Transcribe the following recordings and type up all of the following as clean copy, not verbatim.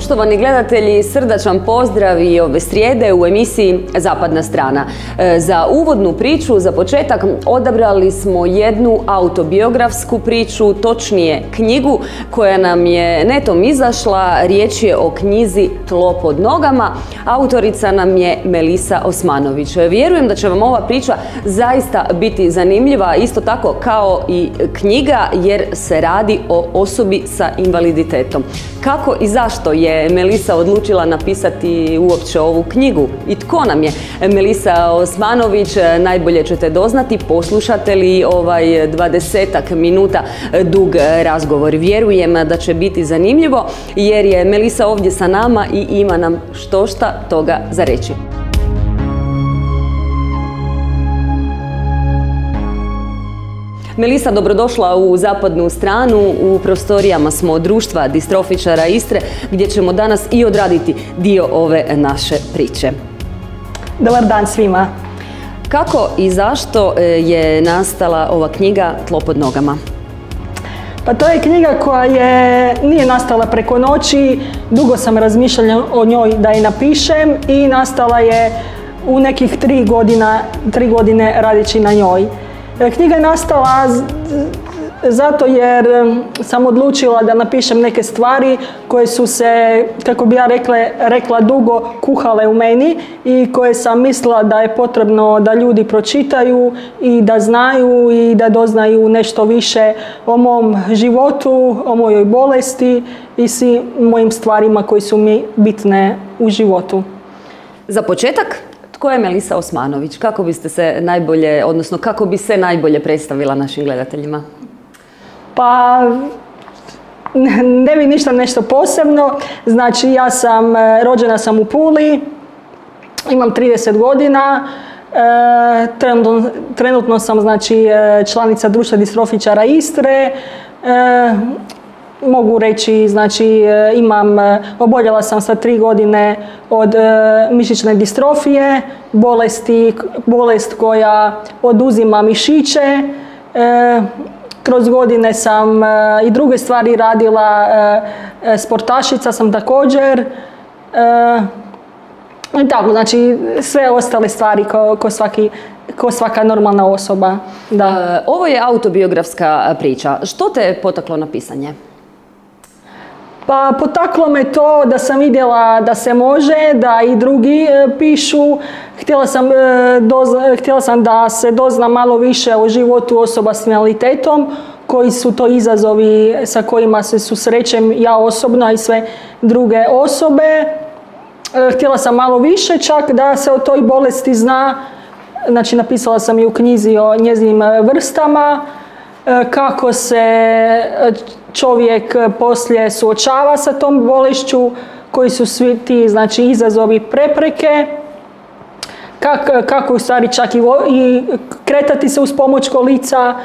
Poštovani gledatelji, srdačan pozdrav i ove srijede u emisiji Zapadna strana. Za uvodnu priču, za početak, odabrali smo jednu autobiografsku priču, točnije knjigu koja nam je netom izašla. Riječ je o knjizi Tlo pod nogama. Autorica nam je Melisa Osmanović. Vjerujem da će vam ova priča zaista biti zanimljiva, isto tako kao i knjiga, jer se radi o osobi sa invaliditetom. Kako i zašto je Melisa odlučila napisati uopće ovu knjigu i tko nam je Melisa Osmanović, najbolje ćete doznati poslušate li ovaj 20-ak minuta dug razgovor. Vjerujem da će biti zanimljivo jer je Melisa ovdje sa nama i ima nam štošta toga za reći. Melisa, dobrodošla u Zapadnu stranu. U prostorijama smo društva distrofičara Istre gdje ćemo danas i odraditi dio ove naše priče. Dobar dan svima. Kako i zašto je nastala ova knjiga Tlo pod nogama? Pa to je knjiga koja nije nastala preko noći, dugo sam razmišljala o njoj da je napišem i nastala je u nekih 3 godine radeći na njoj. Knjiga je nastala zato jer sam odlučila da napišem neke stvari koje su se, kako bi ja rekla, dugo kuhale u meni i koje sam mislila da je potrebno da ljudi pročitaju i da znaju i da doznaju nešto više o mom životu, o mojoj bolesti i svim mojim stvarima koji su mi bitne u životu. Za početak, tko je Melisa Osmanović? Kako biste se najbolje, odnosno kako bi se najbolje predstavila našim gledateljima? Pa, ne bi ništa nešto posebno. Znači, rođena sam u Puli, imam 30 godina, trenutno sam članica društva distrofičara Istre. Mogu reći, oboljela sam sa 3 godine od mišićne distrofije, bolest koja oduzima mišiće. Kroz godine sam i druge stvari radila, sportašica sam također. I tako, znači sve ostale stvari ko svaka normalna osoba. Da. Ovo je autobiografska priča. Što te je potaklo na pisanje? Pa potaklo me to da sam vidjela da se može, da i drugi pišu. Htjela sam da se dozna malo više o životu osoba s invaliditetom, koji su to izazovi sa kojima se susrećem ja osobno, a i sve druge osobe. Htjela sam malo više čak da se o toj bolesti zna. Znači, napisala sam i u knjizi o njezinim vrstama, kako se čovjek poslije suočava sa tom bolešću, koji su svi ti izazovi, prepreke, kako u stvari čak i kretati se uz pomoć kolica,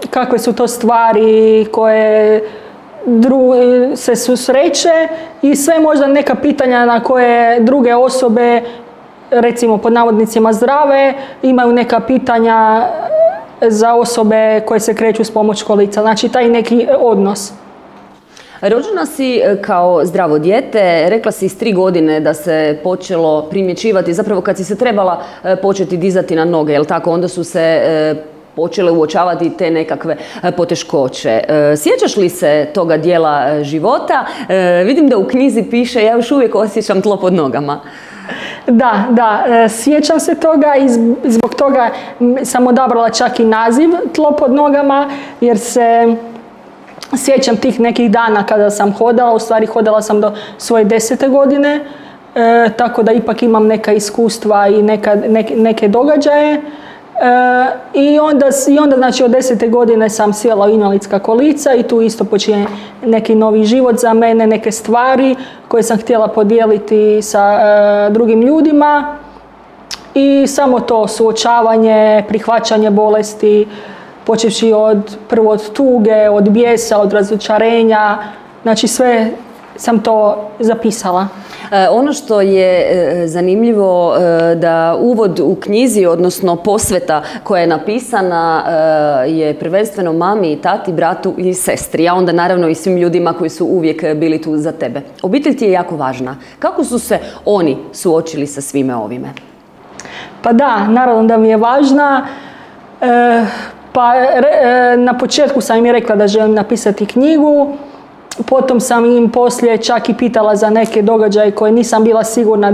kakve su to stvari koje se susreće i sve možda neka pitanja na koje druge osobe, recimo pod navodnicima zdrave, imaju neka pitanja za osobe koje se kreću s pomoć kolica. Znači, taj neki odnos. Rođena si kao zdravo dijete, rekla si s 3 godine da se počelo primjećivati, zapravo kad si se trebala početi dizati na noge, jel tako? Onda su se počele uočavati te nekakve poteškoće. Sjećaš li se toga dijela života? Vidim da u knjizi piše, ja još uvijek osjećam tlo pod nogama. Da, sjećam se toga i zbog toga sam odabrala čak i naziv Tlo pod nogama, jer se sjećam tih nekih dana kada sam hodala, u stvari hodala sam do svoje 10. godine, tako da ipak imam neka iskustva i neke događaje. I onda znači od 10. godine sam sjela u invalidska kolica i tu isto počinje neki novi život za mene, neke stvari koje sam htjela podijeliti sa drugim ljudima i samo to suočavanje, prihvaćanje bolesti, počevši prvo od tuge, od bijesa, od razočarenja, znači sve sam to zapisala. Ono što je zanimljivo da uvod u knjizi, odnosno posveta koja je napisana je prvenstveno mami i tati, bratu i sestri, a onda naravno i svim ljudima koji su uvijek bili tu za tebe. Obitelj ti je jako važna. Kako su se oni suočili sa svime ovime? Pa da, naravno da mi je važna. Na početku sam im rekla da želim napisati knjigu. Potom sam im poslije čak i pitala za neke događaje koje nisam bila sigurna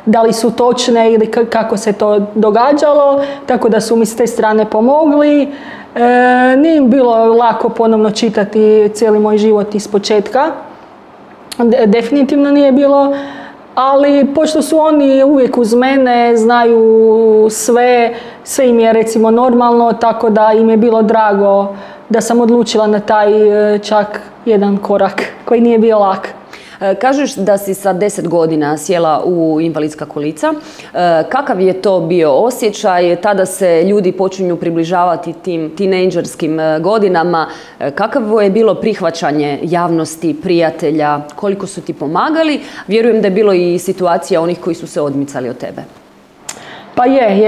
da li su točne ili kako se to događalo, tako da su mi s te strane pomogli. Nije im bilo lako ponovno čitati cijeli moj život iz početka. Definitivno nije bilo, ali pošto su oni uvijek uz mene, znaju sve im je recimo normalno, tako da im je bilo drago da sam odlučila na taj čak jedan korak koji nije bio lak. Kažeš da si sa 10 godina sjela u invalidska kolica. Kakav je to bio osjećaj? Tada se ljudi počinju približavati tim tinejdžerskim godinama. Kakavo je bilo prihvaćanje javnosti, prijatelja? Koliko su ti pomagali? Vjerujem da je bilo i situacija onih koji su se odmicali od tebe. Pa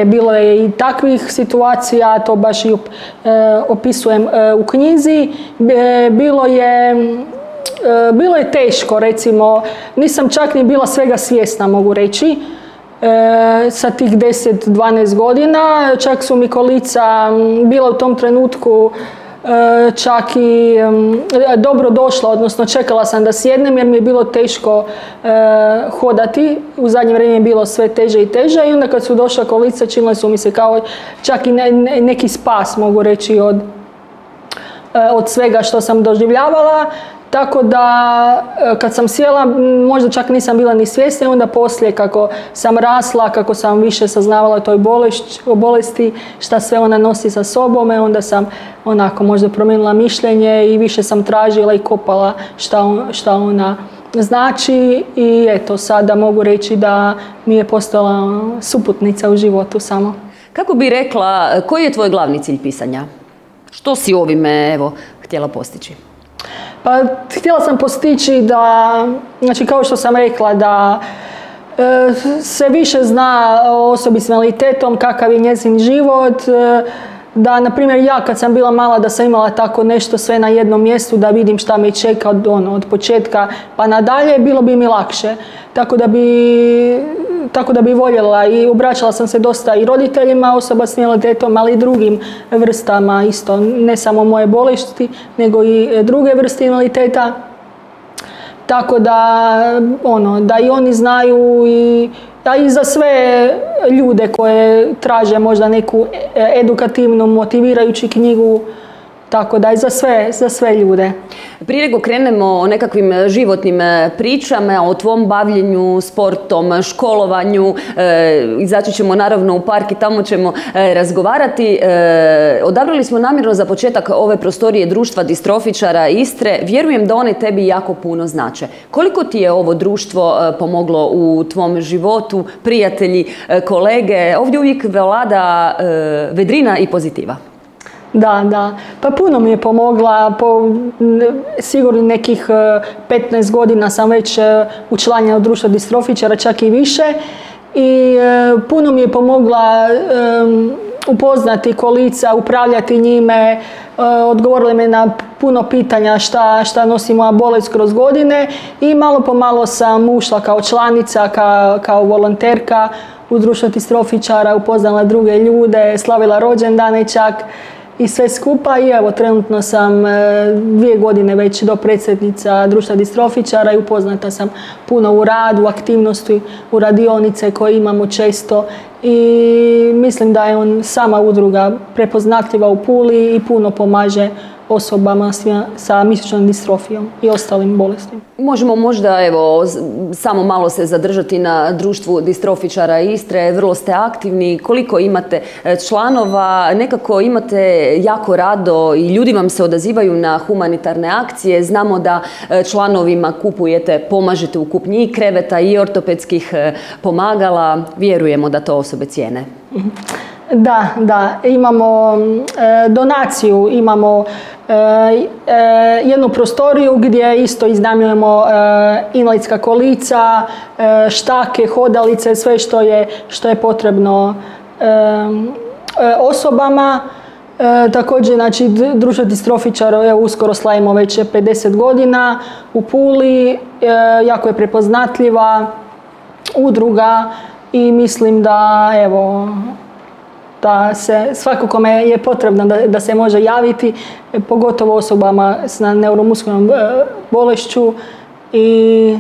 bilo je i takvih situacija, to baš i opisujem u knjizi. Bilo je teško, recimo, nisam čak ni bila svega svjesna, mogu reći, sa tih 10-12 godina. Čak su mi kolica bila u tom trenutku čak i dobro došla, odnosno čekala sam da sjednem jer mi je bilo teško hodati. U zadnje vrijeme je bilo sve teže i teže i onda kad su došla kolica činile su mi se kao čak i neki spas, mogu reći, od svega što sam doživljavala. Tako da kad sam sjela možda čak nisam bila ni svjesna, onda poslije kako sam rasla, kako sam više saznavala o toj bolesti, šta sve ona nosi sa sobom, onda sam onako možda promijenila mišljenje i više sam tražila i kopala šta ona znači i eto sada mogu reći da mi je postala suputnica u životu samo. Kako bi rekla, koji je tvoj glavni cilj pisanja? Što si ovime htjela postići? Pa htjela sam postići da, znači kao što sam rekla, da se više zna o osobi s invaliditetom, kakav je njezin život, da, na primjer, ja kad sam bila mala da sam imala tako nešto sve na jednom mjestu, da vidim šta me čeka od početka pa nadalje, bilo bi mi lakše. Tako da bi voljela i obraćala sam se dosta i roditeljima osoba s invaliditetom, ali i drugim vrstama isto, ne samo moje bolesti, nego i druge vrste invaliditeta. Tako da i oni znaju da i za sve ljude koje traže možda neku edukativnu, motivirajuću knjigu, tako da i za sve ljude. Prije nego krenemo o nekakvim životnim pričama, o tvom bavljenju sportom, školovanju, izaći ćemo naravno u park i tamo ćemo razgovarati. Odabrali smo namjerno za početak ove prostorije Društva distrofičara Istre. Vjerujem da one tebi jako puno znače. Koliko ti je ovo društvo pomoglo u tvom životu, prijatelji, kolege? Ovdje uvijek vlada vedrina i pozitiva. Da. Pa puno mi je pomogla, sigurno nekih 15 godina sam već učlanjena u Društvo distrofičara, čak i više. I puno mi je pomogla upoznati kolica, upravljati njime, odgovorili me na puno pitanja šta nosi moja bolest kroz godine i malo po malo sam ušla kao članica, kao volonterka u Društvo distrofičara, upoznala druge ljude, slavila rođendane čak i sve skupa i evo trenutno sam 2 godine već dopredsjednica Društva distrofičara i upoznata sam puno u radu, u aktivnosti, u radionice koje imamo često i mislim da je sama udruga prepoznatljiva u Puli i puno pomaže osobama sa mišićnom distrofijom i ostalim bolestima. Možemo možda samo malo se zadržati na Društvu distrofičara Istre, vrlo ste aktivni, koliko imate članova, nekako imate jako rado i ljudi vam se odazivaju na humanitarne akcije, znamo da članovima pomažete u kupnji i kreveta i ortopedskih pomagala, vjerujemo da to osobe cijene. Da, imamo donaciju, imamo jednu prostoriju gdje isto iznajmljujemo invalidska kolica, štake, hodalice, sve što je potrebno osobama. Također, znači, Društvo distrofičara uskoro slavimo već 50 godina u Puli, jako je prepoznatljiva udruga i mislim da, evo, da se svako kome je potrebno da se može javiti, pogotovo osobama s neuromuskularnom bolešću. I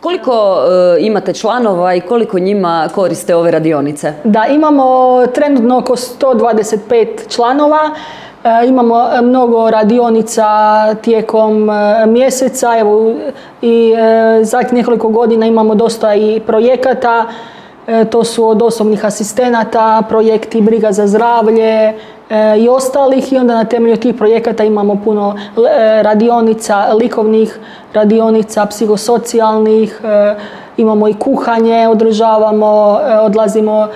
koliko imate članova i koliko njima koriste ove radionice? Da, imamo trenutno oko 125 članova. Imamo mnogo radionica tijekom mjeseca, evo, i zadnjih nekoliko godina imamo dosta i projekata. To su od osobnih asistenata, projekti briga za zdravlje i ostalih, i onda na temelju tih projekata imamo puno radionica, likovnih radionica, psihosocijalnih, imamo i kuhanje, održavamo, odlazimo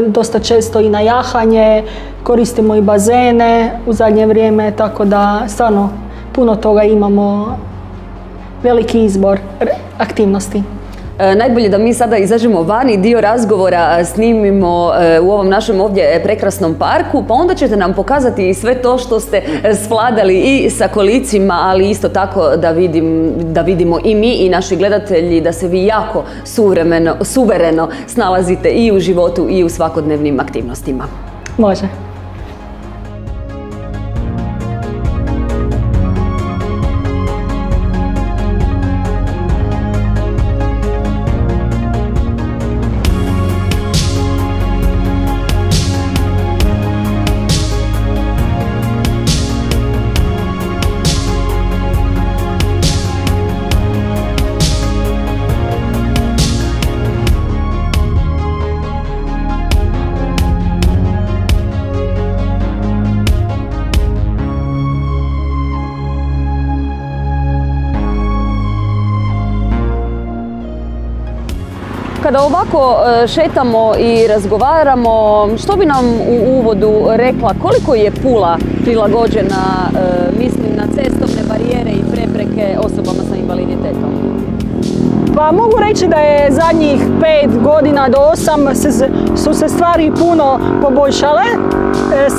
dosta često i na jahanje, koristimo i bazene u zadnje vrijeme, tako da stvarno puno toga imamo, veliki izbor aktivnosti. Najbolje da mi sada izađemo van i dio razgovora snimimo u ovom našem ovdje prekrasnom parku, pa onda ćete nam pokazati i sve to što ste svladali i sa kolicima, ali isto tako da vidimo i mi i naši gledatelji da se vi jako suvereno snalazite i u životu i u svakodnevnim aktivnostima. Može. Kada ovako šetamo i razgovaramo, što bi nam u uvodu rekla, koliko je Pula prilagođena, mislim, na cestovne barijere i prepreke osobama sa invaliditetom? Pa mogu reći da je zadnjih 5 godina do 8 su se stvari puno poboljšale.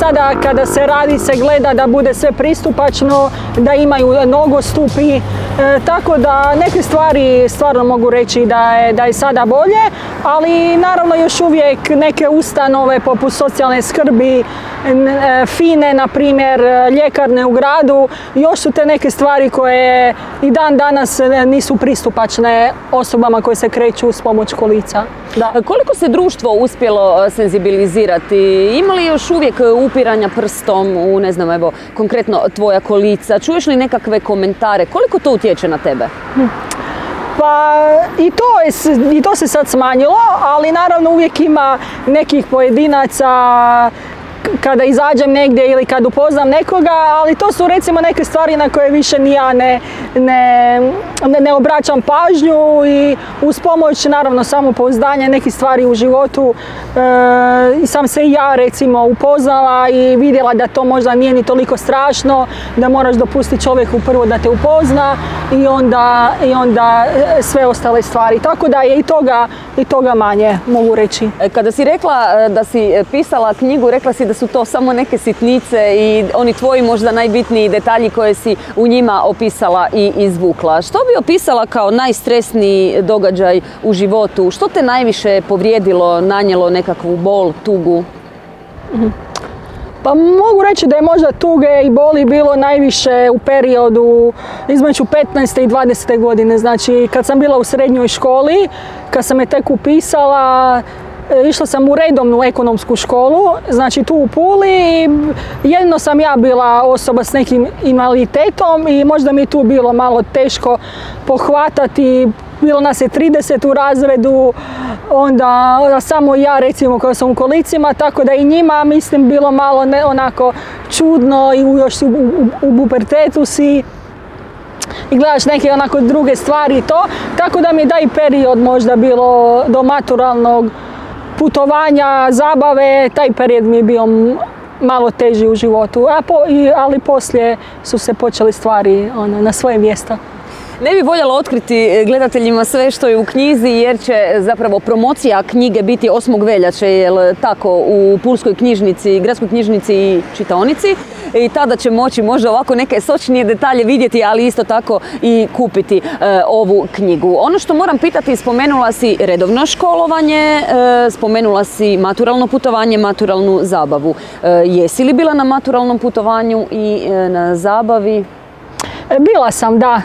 Sada kada se radi, se gleda da bude sve pristupačno, da imaju nogostupi, tako da neke stvari stvarno mogu reći da je sada bolje, ali naravno još uvijek neke ustanove poput socijalne skrbi, FINE, na primjer, ljekarne u gradu, još su te neke stvari koje i dan danas nisu pristupačne osobama koje se kreću s pomoć kolica. Da. Koliko se društvo uspjelo senzibilizirati? Ima li još uvijek upiranja prstom u, ne znam, evo, konkretno tvoja kolica? Čuješ li nekakve komentare? Koliko to utječe na tebe? Pa i to se sad smanjilo, ali naravno uvijek ima nekih pojedinaca kada izađem negdje ili kad upoznam nekoga, ali to su recimo neke stvari na koje više ni ja ne obraćam pažnju, i uz pomoć naravno samopouzdanja nekih stvari u životu sam se i ja recimo upoznala i vidjela da to možda nije ni toliko strašno, da moraš dopustiti čovjeku prvo da te upozna i onda sve ostale stvari. Tako da je i toga manje, mogu reći. Kada si rekla da si pisala knjigu, rekla si da su to samo neke sitnice i oni tvoji možda najbitniji detalji koje si u njima opisala i izvukla. Što bi opisala kao najstresniji događaj u životu? Što te najviše povrijedilo, nanijelo nekakvu bol, tugu? Pa mogu reći da je možda tuge i boli bilo najviše u periodu između 15. i 20. godine. Znači, kad sam bila u srednjoj školi, kad sam je tek upisala, išla sam u redovnu ekonomsku školu, znači tu u Puli. Jedino sam ja bila osoba s nekim invaliditetom i možda mi je tu bilo malo teško pohvatati. Bilo nas je 30 u razredu, onda samo ja recimo koja sam u kolicima, tako da i njima mislim bilo malo onako čudno i još u pubertetu si i gledaš neke onako druge stvari i to. Tako da mi je taj period možda bilo do maturalnog putovanja, zabave, taj period mi je bio malo teži u životu, ali poslije su se počeli stvari na svoje mjesto. Ne bi voljela otkriti gledateljima sve što je u knjizi, jer će zapravo promocija knjige biti 8. veljače, jel tako, u Pulskoj knjižnici, gradskoj knjižnici i čitaonici. I tada će moći možda ovako neke sočnije detalje vidjeti, ali isto tako i kupiti ovu knjigu. Ono što moram pitati, spomenula si redovno školovanje, spomenula si maturalno putovanje, maturalnu zabavu. Jesi li bila na maturalnom putovanju i na zabavi? Bila sam, da.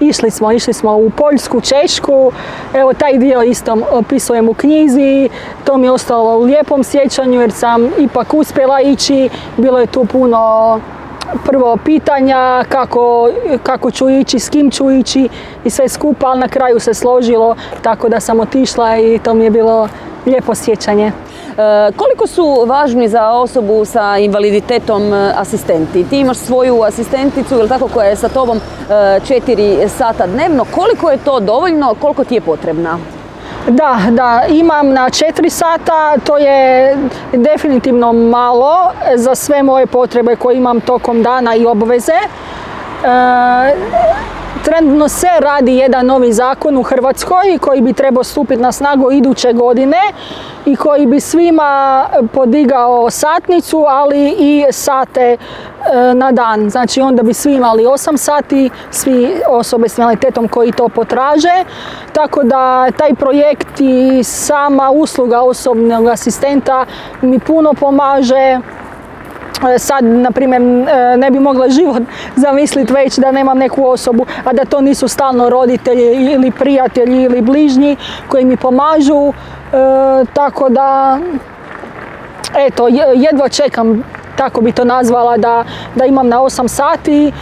Išli smo u Poljsku, Češku. Evo, taj dio isto opisujem u knjizi. To mi je ostalo u lijepom sjećanju jer sam ipak uspjela ići. Bilo je tu puno prvo pitanja kako ću ići, s kim ću ići i sve skupa, ali na kraju se složilo tako da sam otišla i to mi je bilo lijepo sjećanje. Koliko su važni za osobu sa invaliditetom asistenti? Ti imaš svoju asistenticu, ili tako, koja je sa tobom 4 sata dnevno. Koliko je to dovoljno? Koliko ti je potrebna? Da, imam na 4 sata, to je definitivno malo za sve moje potrebe koje imam tokom dana i obveze. Trenutno se radi jedan novi zakon u Hrvatskoj koji bi trebao stupiti na snagu iduće godine i koji bi svima podigao satnicu, ali i sate na dan. Znači onda bi svi imali 8 sati, svi osobe s invaliditetom koji to potraže. Tako da taj projekt i sama usluga osobnog asistenta mi puno pomaže. Sad, na primjer, ne bi mogla život zamisliti već da nemam neku osobu, a da to nisu stalno roditelji ili prijatelji ili bližnji koji mi pomažu. Tako da, eto, jedva čekam, tako bi to nazvala, da imam na 8 sati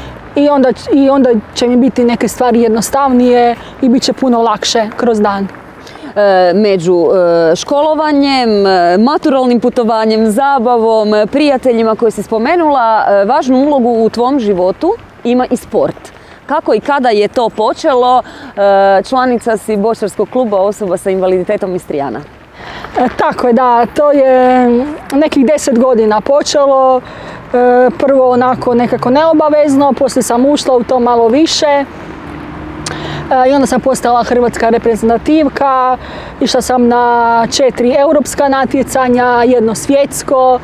i onda će mi biti neke stvari jednostavnije i bit će puno lakše kroz dan. Među školovanjem, maturalnim putovanjem, zabavom, prijateljima koje si spomenula, važnu ulogu u tvom životu ima i sport. Kako i kada je to počelo? Članica si boćarskog kluba osoba sa invaliditetom Istrijana. Tako je, da. To je nekih 10 godina počelo. Prvo onako nekako neobavezno, poslije sam ušla u to malo više. I onda sam postala hrvatska reprezentativka, išla sam na 4 europska natjecanja, 1 svjetsko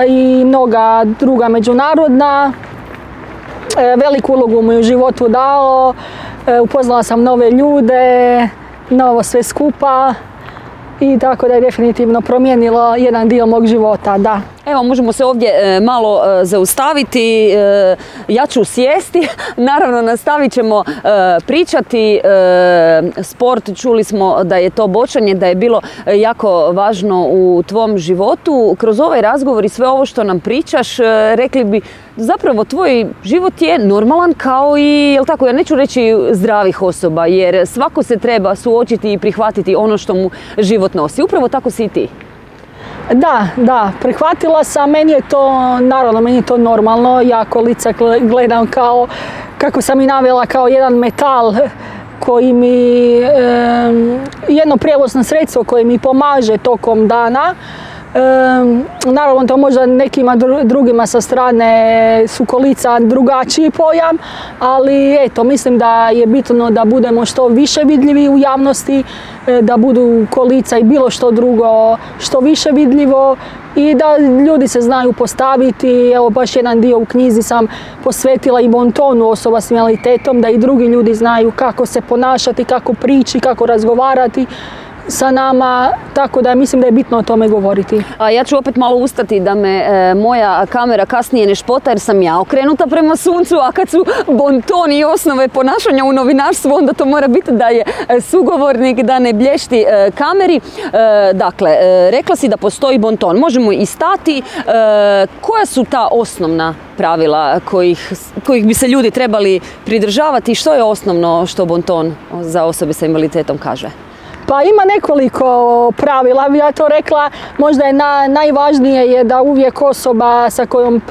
i mnoga druga međunarodna. Veliku ulogu mi u životu dalo, upoznala sam nove ljude, novo sve skupa i tako da je definitivno promijenilo jedan dio mog života, da. Evo, možemo se ovdje malo zaustaviti, ja ću sjesti, naravno nastavit ćemo pričati. Sport, čuli smo da je to bočanje, da je bilo jako važno u tvom životu. Kroz ovaj razgovor i sve ovo što nam pričaš, rekli bi, zapravo tvoj život je normalan kao i, jel tako, ja neću reći zdravih osoba, jer svako se treba suočiti i prihvatiti ono što mu život nosi. Upravo tako si i ti. Da, prihvatila sam, meni je to normalno, ja kolica gledam kao, kako sam i navela, kao jedan metal koji mi, jedno prijevozno sredstvo koje mi pomaže tokom dana. Naravno, to možda nekima drugima sa strane su kolica drugačiji pojam, ali eto, mislim da je bitno da budemo što više vidljivi u javnosti, da budu kolica i bilo što drugo što više vidljivo i da ljudi se znaju postaviti. Evo, baš jedan dio u knjizi sam posvetila i bontonu osoba s invaliditetom, da i drugi ljudi znaju kako se ponašati, kako prići, kako razgovarati sa nama, tako da mislim da je bitno o tome govoriti. A ja ću opet malo ustati da me moja kamera kasnije ne špota, jer sam ja okrenuta prema suncu, a kad su bontoni i osnove ponašanja u novinarstvu, onda to mora biti da je sugovornik, da ne blješti kameri. Dakle, rekla si da postoji bonton. Možemo i stati. Koja su ta osnovna pravila kojih bi se ljudi trebali pridržavati? Što je osnovno što bonton za osobe sa invaliditetom kaže? Pa ima nekoliko pravila, bi ja to rekla. Možda je najvažnije je da uvijek osoba sa kojom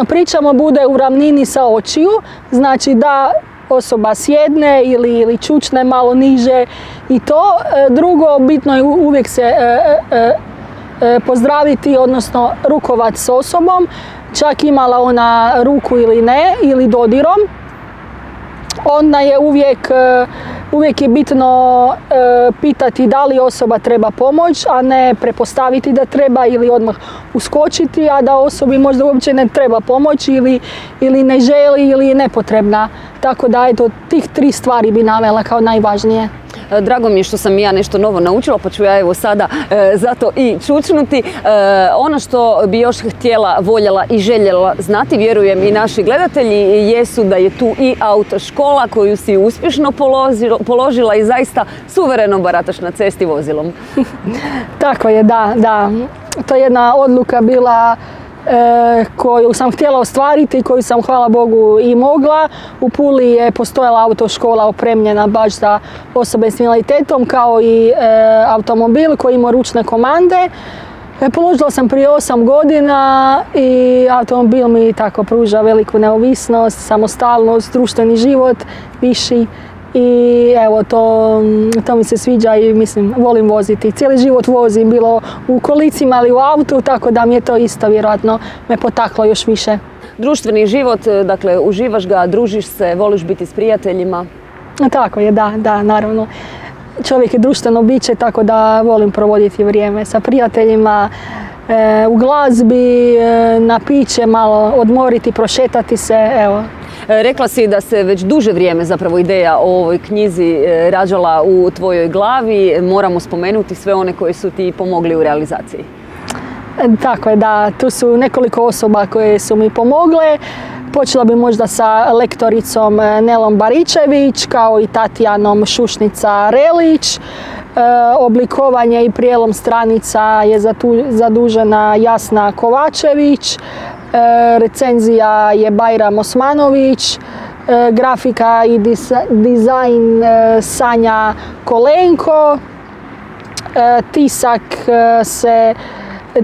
pričamo, bude u ravnini sa očiju. Znači da osoba sjedne ili čučne malo niže i to. Drugo, bitno je uvijek se pozdraviti, odnosno rukovat s osobom, čak imala ona ruku ili ne, ili dodirom. Onda je uvijek je bitno pitati da li osoba treba pomoć, a ne prepostaviti da treba ili odmah uskočiti, a da osobi možda uopće ne treba pomoć ili ne želi ili je nepotrebna. Tako da eto, tih 3 stvari bi navela kao najvažnije. Drago mi je što sam i ja nešto novo naučila, pa ću ja evo sada zato i čučnuti. Ono što bi još htjela, voljela i željela znati, vjerujem i naši gledatelji, jesu da je tu i autoškola koju si uspješno položila i zaista suvereno barataš na cesti vozilom. Tako je, da. To je jedna odluka bila koju sam htjela ostvariti i koju sam, hvala Bogu, i mogla. U Puli je postojala autoškola opremljena baš za osobe s invaliditetom, kao i automobil koji ima ručne komande. Položila sam prije 8 godina i automobil mi tako pruža veliku neovisnost, samostalnost, društveni život, viši. I evo, to mi se sviđa i mislim, volim voziti. Cijeli život vozim, bilo u kolicima ili u autu, tako da mi je to isto vjerojatno me potaklo još više. Društveni život, dakle, uživaš ga, družiš se, voliš biti s prijateljima? Tako je, da, naravno. Čovjek je društveno biće, tako da volim provoditi vrijeme sa prijateljima, u glazbi, na piće, malo odmoriti, prošetati se, evo. Rekla si da se već duže vrijeme zapravo ideja o ovoj knjizi rađala u tvojoj glavi. Moramo spomenuti sve one koji su ti pomogli u realizaciji. Tako je, da. Tu su nekoliko osoba koje su mi pomogle. Počela bi možda sa lektoricom Nelom Baričević, kao i Tatjanom Šušnica-Relić. Oblikovanje i prijelom stranica je zadužena Jasna Kovačević. Recenzija je Bajram Osmanović, grafika i dizajn Sanja Kolenko,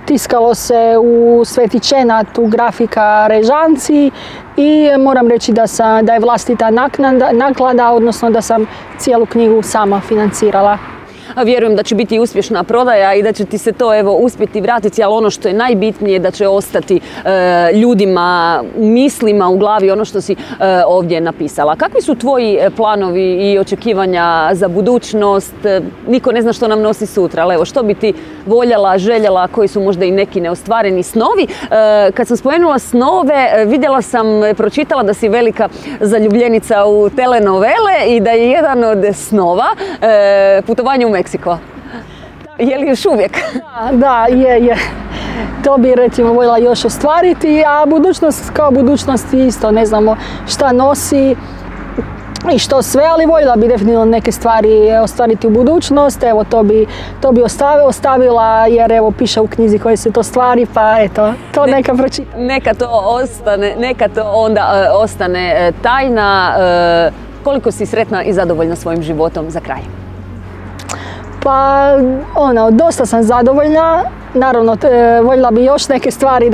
tiskalo se u Svetičenatu grafika Režanci i moram reći da je vlastita naklada, odnosno da sam cijelu knjigu sama financirala. Vjerujem da će biti uspješna prodaja i da će ti se to evo uspjeti vratiti, ali ono što je najbitnije da će ostati ljudima u mislima, u glavi, ono što si ovdje napisala. Kakvi su tvoji planovi i očekivanja za budućnost? Niko ne zna što nam nosi sutra, ali evo, što bi ti voljela, željela, koji su možda i neki neostvareni snovi? Kad sam spomenula snove, vidjela sam, pročitala da si velika zaljubljenica u telenovele i da je jedan od snova putovanje u Meksiko. Je li još uvijek? Da, je. To bi recimo voljela još ostvariti, a budućnost kao budućnost isto, ne znamo šta nosi i što sve, ali voljela bi definitivno neke stvari ostvariti u budućnost. Evo, to bi ostavila, jer evo piše u knjizi koje se to stvari, pa eto, to neka pročita. Neka to onda ostane tajna. Koliko si sretna i zadovoljna svojim životom za kraj? Pa, dosta sam zadovoljna. Naravno, voljela bi još neke stvari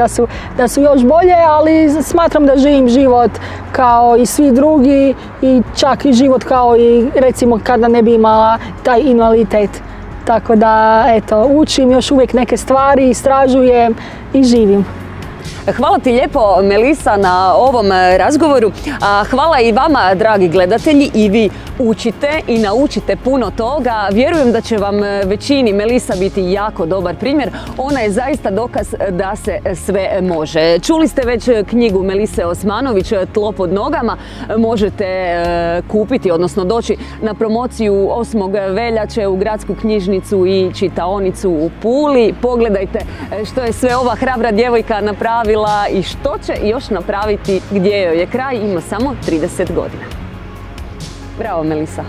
da su još bolje, ali smatram da živim život kao i svi drugi i čak i život kao i recimo kada ne bi imala taj invaliditet. Tako da, eto, učim još uvijek neke stvari, istražujem i živim. Hvala ti lijepo, Melisa, na ovom razgovoru. A hvala i vama, dragi gledatelji, i vi učite i naučite puno toga. Vjerujem da će vam većini Melisa biti jako dobar primjer. Ona je zaista dokaz da se sve može. Čuli ste već knjigu Melise Osmanović, Tlo pod nogama. Možete kupiti, odnosno doći na promociju 8. veljače u Gradsku knjižnicu i čitaonicu u Puli. Pogledajte što je sve ova hrabra djevojka napravila i što će još napraviti, gdje joj je kraj, ima samo 30 godina. Bravo, Melisa.